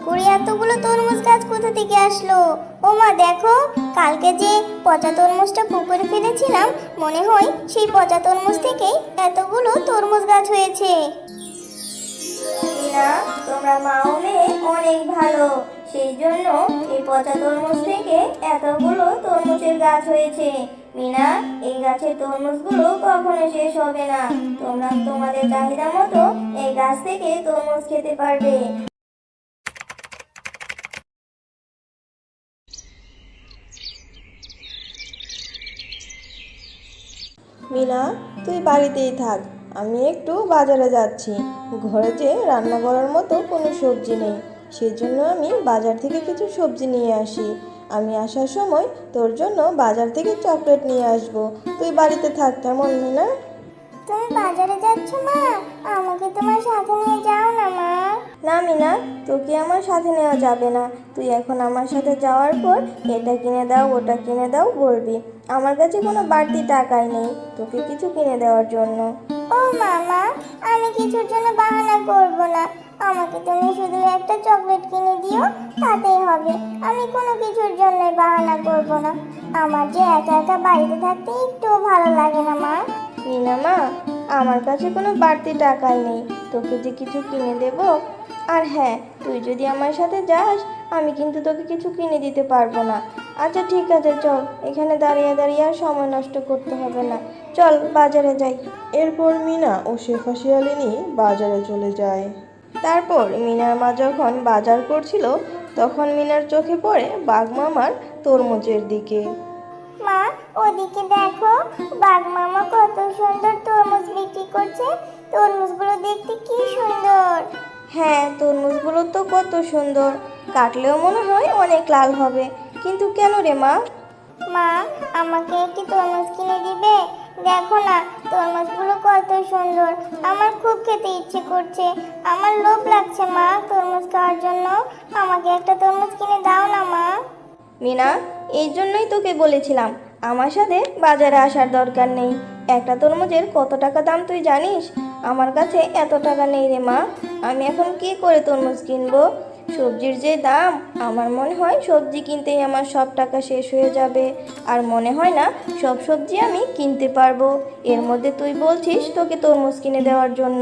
করে এতগুলো তরমুজ গাছ কোথা থেকে আসলো? ও মা দেখো, কালকে যে পচা তরমুজটা পুকুরে ফেলেছিলাম, মনে হয় সেই পচা তরমুজ থেকেই এতগুলো তরমুজ গাছ হয়েছে। না, তোমরা মা ও মেয়ে অনেক ভালো, সেই জন্য এই পচা তরমুজ থেকে এতগুলো তরমুজের গাছ হয়েছে। মিনা, এই গাছের তরমুজগুলো কখনো শেষ হবে না। তোমরা তোমাদের চাহিদা মতো এই গাছ থেকে তরমুজ খেতে পারবে। মিনা, তুই বাড়িতেই থাক, আমি একটু বাজারে যাচ্ছি। ঘরে যে রান্না করার মতো কোনো সবজি নেই, সেজন্য আমি বাজার থেকে কিছু সবজি নিয়ে আসি। আমি আসার সময় তোর জন্য বাজার থেকে চকলেট নিয়ে আসবো। তুই বাড়িতে থাক, কেমন মিনা? তুমি বাজারে যাচ্ছ মা? আমাকে তোমার সাথে নিয়ে যাও না মা। না মিনা, তোকে আমার সাথে নেওয়া যাবে না। তুই এখন আমার সাথে যাওয়ার পর এটা কিনে দাও ওটা কিনে দাও বলবি। আমার কাছে কোনো বাড়তি টাকাই নেই তোকে কিছু কিনে দেওয়ার জন্য। ও মামা, আমি কিছুর জন্য বাহানা করব না। আমাকে তুমি শুধু একটা চকলেট কিনে দিও, তাতেই হবে। আমি কোনো কিছুর জন্য বাহানা করব না। আমার যে একা একা বাড়িতে থাকতে একটু ভালো লাগে না মা। মিনা মা, আমার কাছে কোনো বাড়তি টাকাই নেই তোকে যে কিছু কিনে দেব। আর হ্যাঁ, তুই যদি আমার সাথে যাস আমি কিন্তু তোকে কিছু কিনে দিতে পারবো না। আচ্ছা ঠিক আছে, চল, এখানে দাঁড়িয়ে দাঁড়িয়ে আর সময় নষ্ট করতে হবে না, চল বাজারে যাই। এরপর মিনা ও শেফা শিয়ালিনী বাজারে চলে যায়। তারপর মিনার মা যখন বাজার করছিল তখন মিনার চোখে পড়ে বাঘ মামার তরমুজের দিকে। মা, ওদিকে দেখো, বাঘ মামা কত সুন্দর তরমুজ বিক্রি করছে। তরমুজগুলো দেখতে কি সুন্দর। হ্যাঁ, তরমুজগুলো তো কত সুন্দর, কাটলেও মনে হয় অনেক লাল হবে। কিন্তু কেন রে মা? মা, আমাকে একটি তরমুজ কিনে দিবে? দেখো না, তরমুজগুলো কত সুন্দর। আমার খুব খেতে ইচ্ছে করছে। আমার লোভ লাগছে মা তরমুজ খাওয়ার জন্য। আমাকে একটা তরমুজ কিনে দাও না মা। মিনা, এই জন্যই তোকে বলেছিলাম আমার সাথে বাজারে আসার দরকার নেই। একটা তরমুজের কত টাকা দাম তুই জানিস? আমার কাছে এত টাকা নেই রে মা। আমি এখন কি করে তরমুজ কিনবো? সবজির যে দাম, আমার মনে হয় সবজি কিনতেই আমার সব টাকা শেষ হয়ে যাবে। আর মনে হয় না সব সবজি আমি কিনতে পারবো। এর মধ্যে তুই বলছিস তোকে তরমুজ কিনে দেওয়ার জন্য।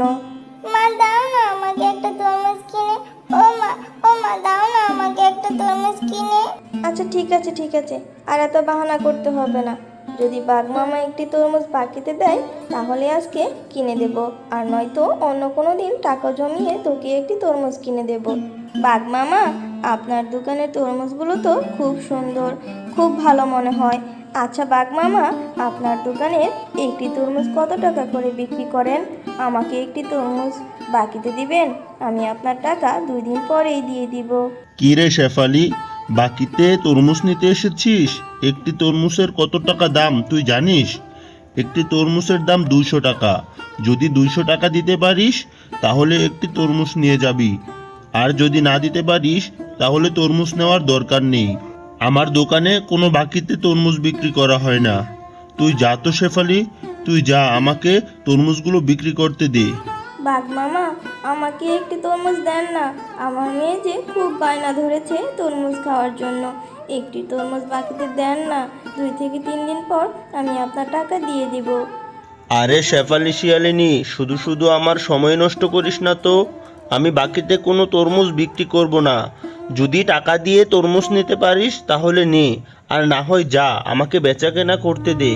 মা, দাও না আমাকে একটা তরমুজ কিনে। ও মা, ও মা, দাও না আমাকে একটা তরমুজ কিনে। আচ্ছা ঠিক আছে ঠিক আছে, আর এত বাহানা করতে হবে না। যদি বাঘ মামা একটি তরমুজ বাকিতে দেয় তাহলে আজকে কিনে দেব, আর নয়তো অন্য কোনো দিন টাকা জমিয়ে তোকে একটি তরমুজ কিনে দেব। বাঘ মামা, আপনার দোকানের তরমুজগুলো তো খুব সুন্দর, খুব ভালো মনে হয়। আচ্ছা বাঘ মামা, আপনার দোকানের একটি তরমুজ কত টাকা করে বিক্রি করেন? আমাকে একটি তরমুজ বাকিতে দিবেন, আমি আপনার টাকা 2 দিন পরেই দিয়ে দিব। কি রে শেফালি, বাকিতে তরমুজ নিতে এসেছিস? একটি তরমুজের কত টাকা দাম তুই জানিস? একটি তরমুজের দাম 200 টাকা। যদি 200 টাকা দিতে পারিস তাহলে একটি তরমুজ নিয়ে যাবি, আর যদি না দিতে পারিস তাহলে তরমুজ নেওয়ার দরকার নেই। আমার দোকানে কোনো বাকিতে তরমুজ বিক্রি করা হয় না। তুই যা তো শেফালি, তুই যা, আমাকে তরমুজগুলো বিক্রি করতে দে। বাঘ মামা, আমাকে একটি তরমুজ দেন না। আমার মেয়ে যে খুব বায়না ধরেছে তরমুজ খাওয়ার জন্য। একটি তরমুজ বাকিতে দেন না, 2 থেকে 3 দিন পর আমি আপনার টাকা দিয়ে দিব। আরে শেফালি শিয়ালিনী, শুধু শুধু আমার সময় নষ্ট করিস না তো। আমি বাকিতে কোনো তরমুজ বিক্রি করব না। যদি টাকা দিয়ে তরমুজ নিতে পারিস তাহলে নে, আর না হয় যা, আমাকে বেচাকেনা করতে দে।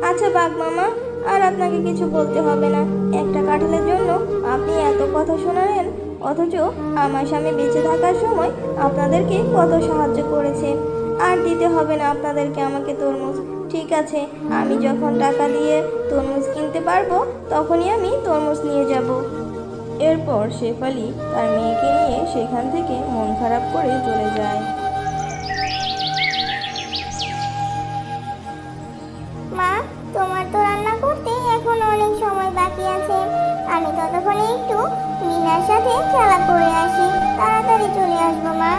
আচ্ছা বাঘ মামা, আর আপনাকে কিছু বলতে হবে না। একটা কাঁঠালের জন্য আপনি এত কথা শোনালেন, অথচ আমার স্বামী বেঁচে থাকার সময় আপনাদেরকে কত সাহায্য করেছে। আর দিতে হবে না আপনাদেরকে আমাকে তরমুজ। ঠিক আছে, আমি যখন টাকা দিয়ে তরমুজ কিনতে পারবো তখনই আমি তরমুজ নিয়ে যাব। এরপর শেফালি তার মেয়েকে নিয়ে সেখান থেকে মন খারাপ করে চলে যায়। মা, তোমার তো রান্না করতে এখন অনেক সময় বাকি আছে। আমি ততক্ষণে একটু মিনার সাথে খেলা করে আসি। তাড়াতাড়ি চলে আসবো মা।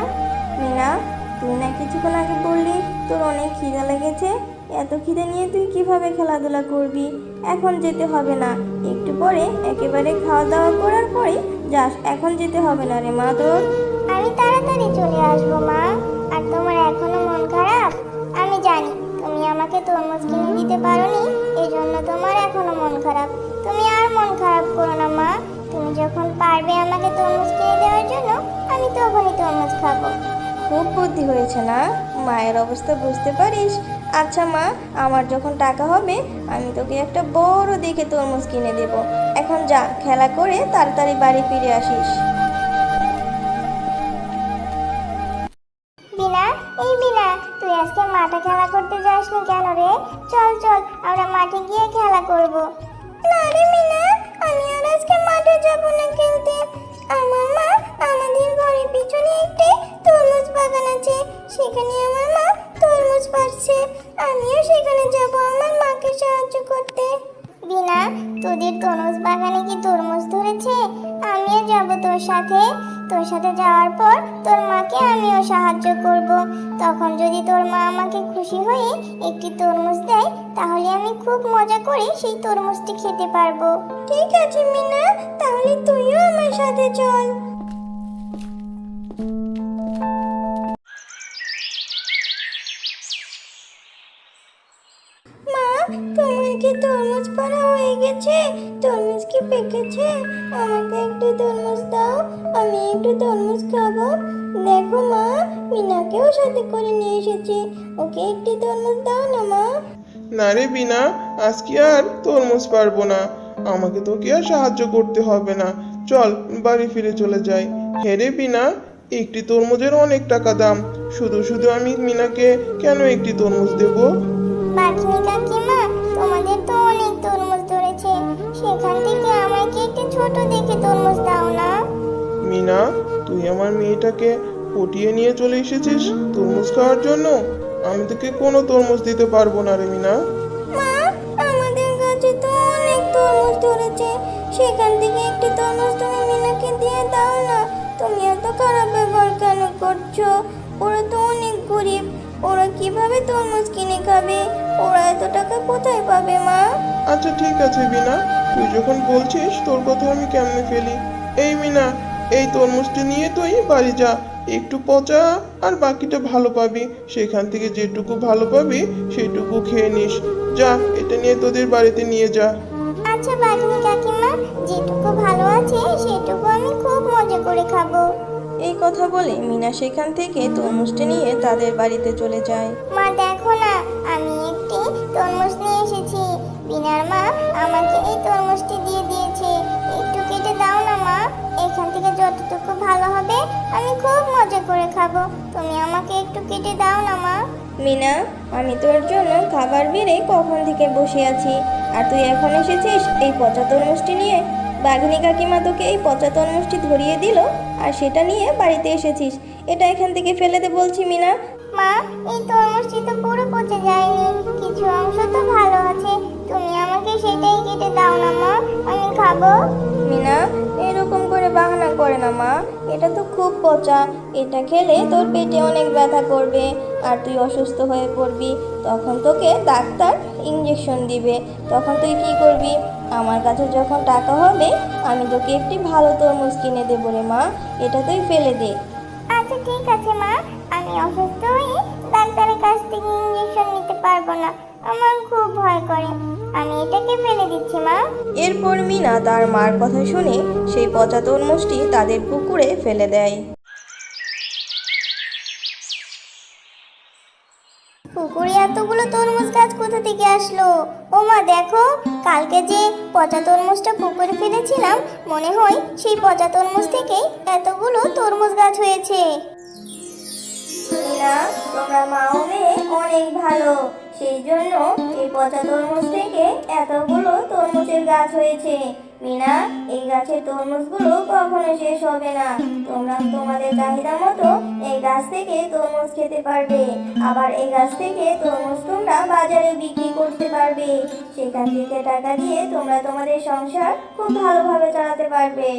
মিনা, তুই না কিছুক্ষণ আগে বললি তোর অনেক খিদে লেগেছে। এত খিদে নিয়ে তুই কিভাবে খেলাধুলা করবি? এখন যেতে হবে না, একটু পরে একেবারে খাওয়া দাওয়া করার পরে যাস। এখন যেতে হবে না রে মা তোর। আমি তাড়াতাড়ি মন খারাপ। তুমি আর মন খারাপ করো না মা। তুমি যখন পারবে আমাকে তরমুজ কিনে দেওয়ার জন্য, আমি তখনই তরমুজ খাবো। খুব বুদ্ধি হয়েছে না? মায়ের অবস্থা বুঝতে পারিস? আচ্ছা মা, আমার যখন টাকা হবে আমি তোকে একটা বড় দেখে তরমুজ কিনে দেব। এখন যা, খেলা করে তাড়াতাড়ি বাড়ি ফিরে আসিস। বিনা, এই বিনা, তুই আজকে মাঠে খেলা করতে যাসনি কেন রে? চল চল, আমরা মাঠে গিয়ে খেলা করব। না রে মিনা, আমি আর আজকে মাঠে যাব না খেলতে। আমার মা আমাদের ঘরের পিছনে একটি তরমুজ বাগান আছে, সেখানে আমার মা তরমুজ পাড়ছে। আমিও সেখানে যাব আমার মাকে সাহায্য করতে। বিনা, তোদের তরমুজ বাগানে কি তরমুজ ধরেছে? আমিও যাব তোর সাথে। তোর সাথে যাওয়ার পর তোর মাকে আমিও সাহায্য করব। তখন যদি তোর মা আমাকে খুশি হয়ে একটি তরমুজ দেয়, তাহলে আমি খুব মজা করে সেই তরমুজটি খেতে পারবো। ঠিক আছে মিনা, তাহলে তুইও আমার সাথে চল। মা, তোমার কি তরমুজ পাড়া হয়ে গেছে? তরমুজ কি পেকেছে? আমাকে একটু তরমুজ দাও, আমি একটু তরমুজ খাবো। দেখো মা, মিনাকেও সাথে করে নিয়ে এসেছি, ওকে একটি তরমুজ দাও না মা। না রে বিনা, আজকে আর তরমুজ পারবো না। আমাকে তোকে আর সাহায্য করতে হবে না। চল বাড়ি ফিরে চলে যাই। হে রে বিনা, একটি তরমুজের অনেক টাকা দাম। শুধু শুধু আমি মিনাকে কেন একটি তরমুজ দেবো? বাঘিনী কাকিমা, তোমাদের তো অনেক তরমুজ ধরেছে, সেখান থেকে আমাকে একটি ছোট দেখে তরমুজ দাও না। মিনা, তুই আমার মেয়েটাকে পটিয়ে নিয়ে চলে এসেছিস তরমুজ খাওয়ার জন্য? আমি তোকে কোনো তরমুজ দিতে পারবো না রে মিনা। মা, আমাদের গাছে তো অনেক তরমুজ ধরেছে, সেখান থেকে একটি তরমুজ তুমি মিনাকে দিয়ে দাও না। তুমি এত খারাপ ব্যবহার কেন করছো? ওরা তো অনেক গরিব, ওরা কিভাবে তরমুজ কিনে খাবে? ওরা এত টাকা কোথায় পাবে মা? আচ্ছা ঠিক আছে বিনা, তুই যখন বলছিস তোর কথা আমি কেমনে ফেলি। এই মিনা, এই তরমুজটি নিয়ে তুই বাড়ি যা। একটু পচা আর বাকিটা ভালো পাবি। সেখান থেকে যেটুকু ভালো পাবি সেটুকু খেয়ে নিস। যা, এটা নিয়ে তোদের বাড়িতে নিয়ে যা। আচ্ছা বাঘিনী কাকিমা, যেটুকু ভালো আছে সেটুকু আমি খুব মজা করে খাবো। এই কথা বলে মিনা সেখান থেকে তরমুজটি নিয়ে তাদের বাড়িতে চলে যায়। মা দেখো না, আমি একটি তরমুজ নিয়ে এসেছি। বিনার মা আমাকে এই তরমুজটি দিয়ে দিয়েছে, একটু কেটে দাও না মা। এখান থেকে যতটুকু ভালো হবে আমি খুব মজা করে খাবো। তুমি আমাকে একটু কেটে দাও না মা। মিনা, আমি তোর জন্য খাবার বেড়ে কখন থেকে বসে আছি, আর তুই এখন এসেছিস এই পচা তরমুজটি নিয়ে? বাঘিনী কাকিমা তোকে এই পচা তরমুজটি ধরিয়ে দিল আর সেটা নিয়ে বাড়িতে এসেছিস। এটা এখান থেকে ফেলে দে বলছি মিনা। মা, এই তরমুজটি তো পুরো পচে যায়নি, কিছু অংশ তো ভালো আছে। তুমি আমাকে সেটাই কেটে দাও না মা, আমি খাবো। মিনা, এরকম করে বাহানা করে না মা, এটা তো খুব পচা। এটা খেলে তোর পেটে অনেক ব্যথা করবে আর তুই অসুস্থ হয়ে পড়বি। তখন তোকে ডাক্তার ইঞ্জেকশন দিবে। তখন তুই কি করবি? আমার কাছে যখন টাকা হবে আমি তোকে একটি ভালো তরমুজ কিনে দেবো রে মা, এটা তুই ফেলে দে। আচ্ছা ঠিক আছে মা, আমি অসুস্থ হয়ে ডাক্তারের কাছ থেকে ইঞ্জেকশন নিতে পারবো না, আমার খুব ভয় করে। আমি এটাকে ফেলে দিচ্ছি মা। এরপর মিনা তার মার কথা শুনে সেই পচা তরমুজটি তাদের পুকুরে ফেলে দেয়। পুকুরে এতগুলো তরমুজ গাছ কোথা থেকে আসলো? ও মা দেখো, কালকে যে পচা তরমুজটা পুকুরে ফেলেছিলাম, মনে হয় সেই পচা তরমুজ থেকেই এতগুলো তরমুজ গাছ হয়েছে। মিনা, তোমরা মা ও মেয়ে অনেক ভালো, সেই জন্য এই পচা তরমুজ থেকে এতগুলো তরমুজের গাছ হয়েছে। মিনা, এই গাছের তরমুজগুলো কখনো শেষ হবে না। তোমরা তোমাদের চাহিদা মতো এই গাছ থেকে তরমুজ খেতে পারবে। আবার এই গাছ থেকে তরমুজ তোমরা বাজারে বিক্রি করতে পারবে। সেখান থেকে টাকা দিয়ে তোমরা তোমাদের সংসার খুব ভালোভাবে চালাতে পারবে।